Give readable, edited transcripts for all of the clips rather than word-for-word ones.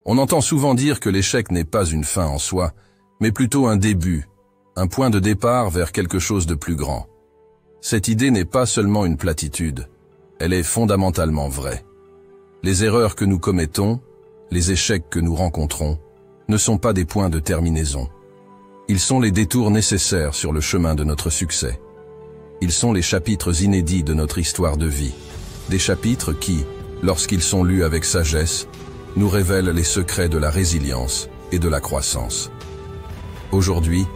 On entend souvent dire que l'échec n'est pas une fin en soi, mais plutôt un début, un point de départ vers quelque chose de plus grand. Cette idée n'est pas seulement une platitude, elle est fondamentalement vraie. Les erreurs que nous commettons, les échecs que nous rencontrons, ne sont pas des points de terminaison. Ils sont les détours nécessaires sur le chemin de notre succès. Ils sont les chapitres inédits de notre histoire de vie. Des chapitres qui, lorsqu'ils sont lus avec sagesse, nous révèlent les secrets de la résilience et de la croissance. Aujourd'hui,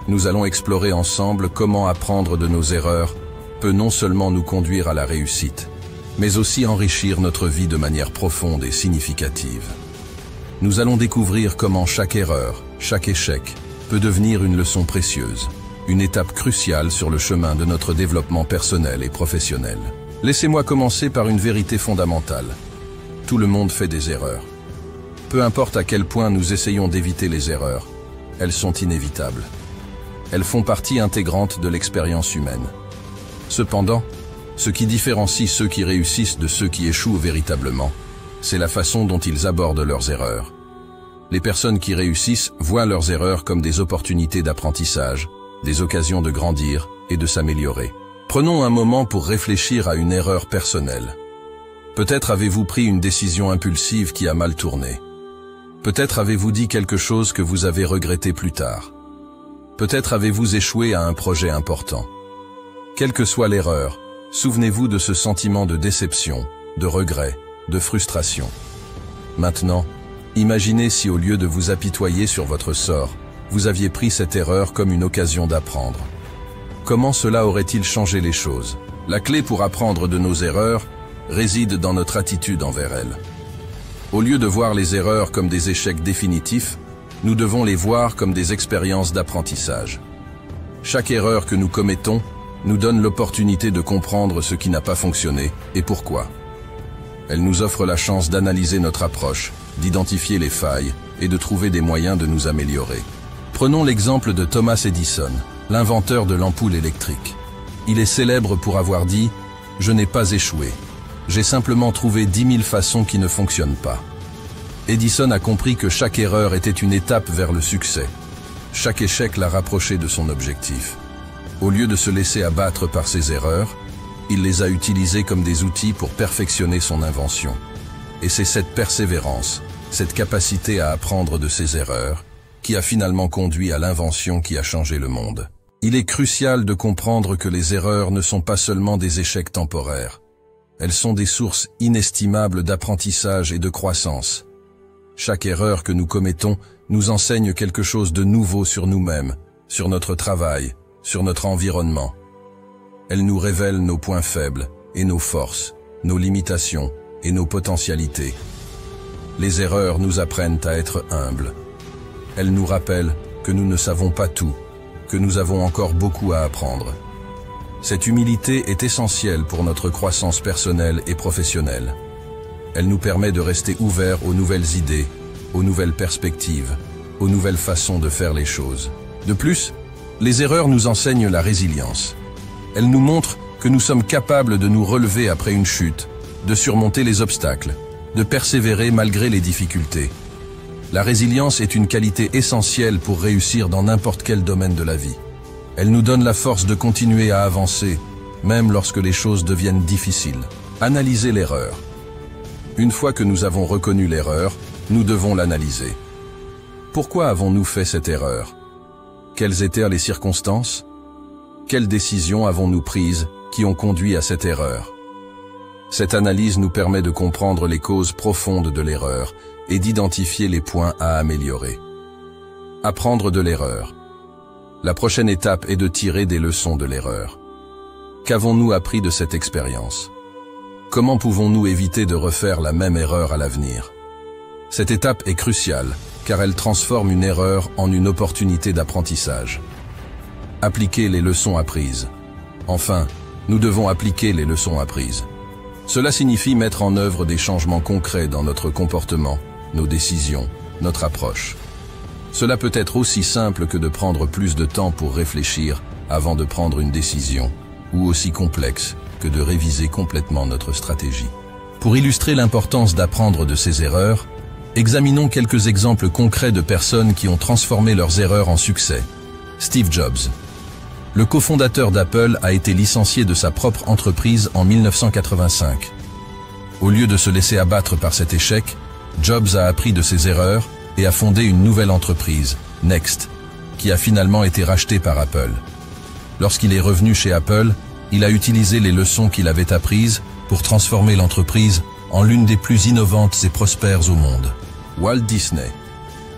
nous allons explorer ensemble comment apprendre de nos erreurs peut non seulement nous conduire à la réussite, mais aussi enrichir notre vie de manière profonde et significative. Nous allons découvrir comment chaque erreur, chaque échec, peut devenir une leçon précieuse, une étape cruciale sur le chemin de notre développement personnel et professionnel. Laissez-moi commencer par une vérité fondamentale. Tout le monde fait des erreurs. Peu importe à quel point nous essayons d'éviter les erreurs, elles sont inévitables. Elles font partie intégrante de l'expérience humaine. Cependant, ce qui différencie ceux qui réussissent de ceux qui échouent véritablement, c'est la façon dont ils abordent leurs erreurs. Les personnes qui réussissent voient leurs erreurs comme des opportunités d'apprentissage, des occasions de grandir et de s'améliorer. Prenons un moment pour réfléchir à une erreur personnelle. Peut-être avez-vous pris une décision impulsive qui a mal tourné. Peut-être avez-vous dit quelque chose que vous avez regretté plus tard. Peut-être avez-vous échoué à un projet important. Quelle que soit l'erreur, souvenez-vous de ce sentiment de déception, de regret, de frustration. Maintenant, imaginez si au lieu de vous apitoyer sur votre sort, vous aviez pris cette erreur comme une occasion d'apprendre. Comment cela aurait-il changé les choses? La clé pour apprendre de nos erreurs réside dans notre attitude envers elles. Au lieu de voir les erreurs comme des échecs définitifs, nous devons les voir comme des expériences d'apprentissage. Chaque erreur que nous commettons nous donne l'opportunité de comprendre ce qui n'a pas fonctionné et pourquoi. Elle nous offre la chance d'analyser notre approche, d'identifier les failles et de trouver des moyens de nous améliorer. Prenons l'exemple de Thomas Edison, l'inventeur de l'ampoule électrique. Il est célèbre pour avoir dit « Je n'ai pas échoué. J'ai simplement trouvé 10 000 façons qui ne fonctionnent pas. » Edison a compris que chaque erreur était une étape vers le succès. Chaque échec l'a rapproché de son objectif. Au lieu de se laisser abattre par ses erreurs, il les a utilisées comme des outils pour perfectionner son invention. Et c'est cette persévérance, cette capacité à apprendre de ses erreurs, qui a finalement conduit à l'invention qui a changé le monde. Il est crucial de comprendre que les erreurs ne sont pas seulement des échecs temporaires. Elles sont des sources inestimables d'apprentissage et de croissance. Chaque erreur que nous commettons nous enseigne quelque chose de nouveau sur nous-mêmes, sur notre travail, sur notre environnement. Elle nous révèle nos points faibles et nos forces, nos limitations et nos potentialités. Les erreurs nous apprennent à être humbles. Elles nous rappellent que nous ne savons pas tout, que nous avons encore beaucoup à apprendre. Cette humilité est essentielle pour notre croissance personnelle et professionnelle. Elle nous permet de rester ouverts aux nouvelles idées, aux nouvelles perspectives, aux nouvelles façons de faire les choses. De plus, les erreurs nous enseignent la résilience. Elles nous montrent que nous sommes capables de nous relever après une chute, de surmonter les obstacles, de persévérer malgré les difficultés. La résilience est une qualité essentielle pour réussir dans n'importe quel domaine de la vie. Elle nous donne la force de continuer à avancer, même lorsque les choses deviennent difficiles. Analyser l'erreur. Une fois que nous avons reconnu l'erreur, nous devons l'analyser. Pourquoi avons-nous fait cette erreur? Quelles étaient les circonstances? Quelles décisions avons-nous prises qui ont conduit à cette erreur? Cette analyse nous permet de comprendre les causes profondes de l'erreur et d'identifier les points à améliorer. Apprendre de l'erreur. La prochaine étape est de tirer des leçons de l'erreur. Qu'avons-nous appris de cette expérience? Comment pouvons-nous éviter de refaire la même erreur à l'avenir? Cette étape est cruciale, car elle transforme une erreur en une opportunité d'apprentissage. Appliquer les leçons apprises. Enfin, nous devons appliquer les leçons apprises. Cela signifie mettre en œuvre des changements concrets dans notre comportement, nos décisions, notre approche. Cela peut être aussi simple que de prendre plus de temps pour réfléchir avant de prendre une décision, ou aussi complexe que de réviser complètement notre stratégie. Pour illustrer l'importance d'apprendre de ses erreurs, Examinons quelques exemples concrets de personnes qui ont transformé leurs erreurs en succès. Steve Jobs. Le cofondateur d'Apple a été licencié de sa propre entreprise en 1985. Au lieu de se laisser abattre par cet échec, Jobs a appris de ses erreurs et a fondé une nouvelle entreprise, Next, qui a finalement été rachetée par Apple. Lorsqu'il est revenu chez Apple, il a utilisé les leçons qu'il avait apprises pour transformer l'entreprise en l'une des plus innovantes et prospères au monde. Walt Disney.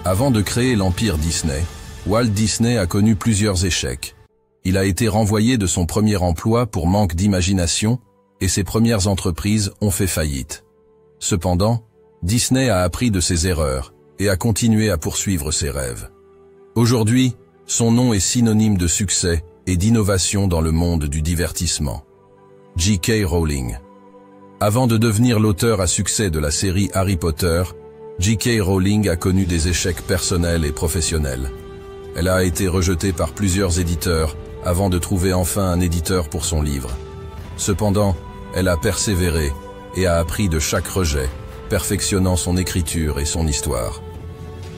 Avant de créer l'empire Disney, Walt Disney a connu plusieurs échecs. Il a été renvoyé de son premier emploi pour manque d'imagination et ses premières entreprises ont fait faillite. Cependant, Disney a appris de ses erreurs et a continué à poursuivre ses rêves. Aujourd'hui, son nom est synonyme de succès et d'innovation dans le monde du divertissement. J.K. Rowling. Avant de devenir l'auteur à succès de la série Harry Potter, J.K. Rowling a connu des échecs personnels et professionnels. Elle a été rejetée par plusieurs éditeurs avant de trouver enfin un éditeur pour son livre. Cependant, elle a persévéré et a appris de chaque rejet, perfectionnant son écriture et son histoire.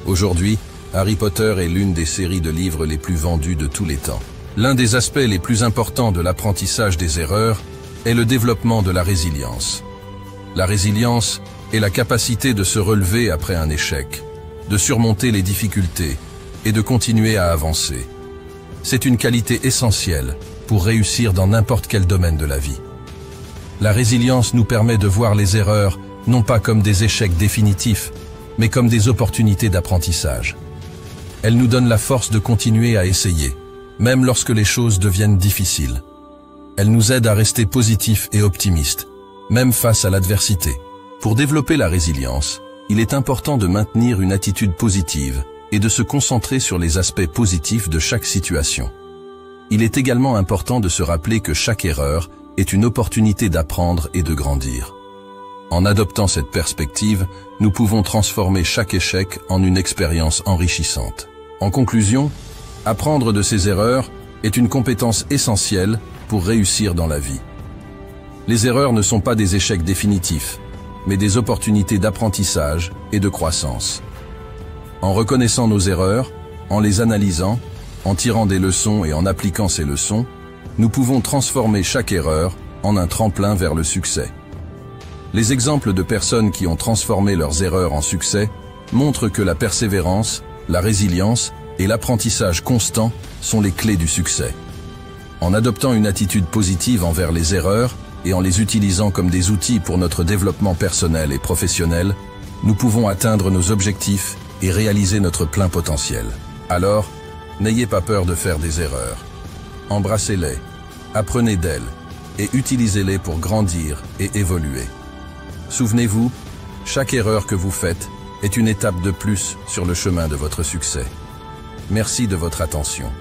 Aujourd'hui, Harry Potter est l'une des séries de livres les plus vendues de tous les temps. L'un des aspects les plus importants de l'apprentissage des erreurs est le développement de la résilience. La résilience est la capacité de se relever après un échec, de surmonter les difficultés et de continuer à avancer. C'est une qualité essentielle pour réussir dans n'importe quel domaine de la vie. La résilience nous permet de voir les erreurs non pas comme des échecs définitifs, mais comme des opportunités d'apprentissage. Elle nous donne la force de continuer à essayer, même lorsque les choses deviennent difficiles. Elle nous aide à rester positifs et optimistes, même face à l'adversité. Pour développer la résilience, il est important de maintenir une attitude positive et de se concentrer sur les aspects positifs de chaque situation. Il est également important de se rappeler que chaque erreur est une opportunité d'apprendre et de grandir. En adoptant cette perspective, nous pouvons transformer chaque échec en une expérience enrichissante. En conclusion, apprendre de ses erreurs est une compétence essentielle pour réussir dans la vie. Les erreurs ne sont pas des échecs définitifs, mais des opportunités d'apprentissage et de croissance. En reconnaissant nos erreurs, en les analysant, en tirant des leçons et en appliquant ces leçons, nous pouvons transformer chaque erreur en un tremplin vers le succès. Les exemples de personnes qui ont transformé leurs erreurs en succès montrent que la persévérance, la résilience et l'apprentissage constant sont les clés du succès. En adoptant une attitude positive envers les erreurs et en les utilisant comme des outils pour notre développement personnel et professionnel, nous pouvons atteindre nos objectifs et réaliser notre plein potentiel. Alors, n'ayez pas peur de faire des erreurs. Embrassez-les, apprenez d'elles et utilisez-les pour grandir et évoluer. Souvenez-vous, chaque erreur que vous faites est une étape de plus sur le chemin de votre succès. Merci de votre attention.